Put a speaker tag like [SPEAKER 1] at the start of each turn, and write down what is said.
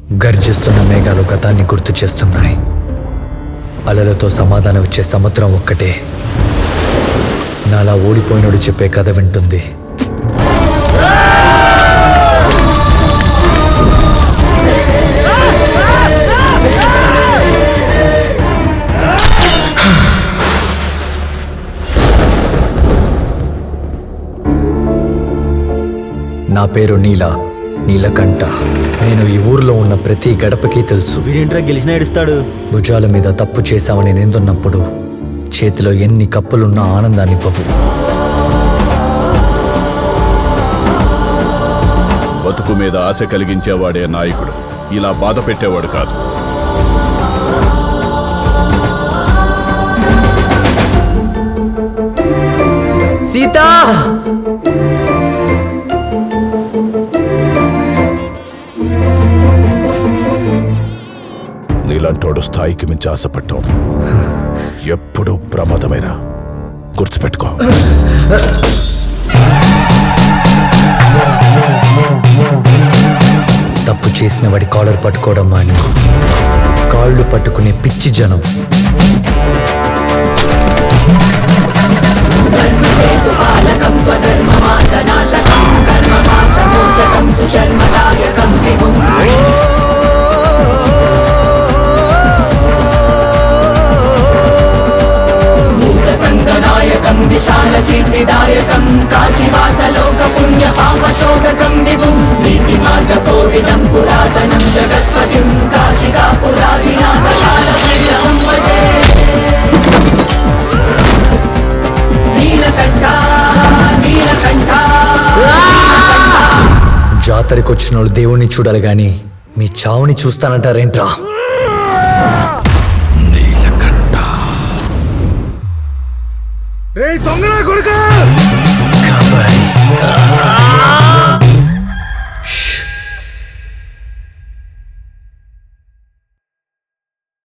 [SPEAKER 1] గర్జిస్తున్న మేఘాలు గతాన్ని గుర్తు చేస్తున్నాయి. అలలతో సమాధానం ఇచ్చే సముద్రం ఒక్కటే నాలా ఓడిపోయినోడు చెప్పే కథ వింటుంది. నా పేరు నీలకంఠ. నేను ఈ ఊర్లో ఉన్న ప్రతి గడపకి తెలుసు.
[SPEAKER 2] వీడింట్రా గెలిచిన ఏడుస్తాడు.
[SPEAKER 1] భుజాల మీద తప్పు చేశామని నిందున్నప్పుడు చేతిలో ఎన్ని కప్పులున్నా ఆనందాన్ని ఇవ్వవు.
[SPEAKER 3] బతుకు మీద ఆశ కలిగించేవాడే నాయకుడు, ఇలా బాధ పెట్టేవాడు కాదు.
[SPEAKER 1] సీతా!
[SPEAKER 3] నీలాంటోడు స్థాయికి మించి ఆశపడ్డాం ఎప్పుడూ ప్రమాదమేరా, గుర్తుపెట్టుకో.
[SPEAKER 1] తప్పు చేసిన వాడి కాలర్ పట్టుకోవడం మాని కాళ్ళు పట్టుకునే పిచ్చి జనం.
[SPEAKER 4] సంగనాయకం విశాల కీర్తిదాయకం కాశీవాస లోక పుణ్య పాపశోకం విభుం నీతి మార్గ కోవిదం పురాతనం జగత్పతిం కాశికా పురాధినాథ కాలభైరవం భజే. నీలకంఠ నీలకంఠ.
[SPEAKER 1] జాతరకొచ్చిన వాళ్ళు దేవుణ్ణి చూడాలి గాని మీ చావుని చూస్తానంటారేంట్రా?
[SPEAKER 2] రే దొంగనా కొడుకా!
[SPEAKER 1] కబడ్డీ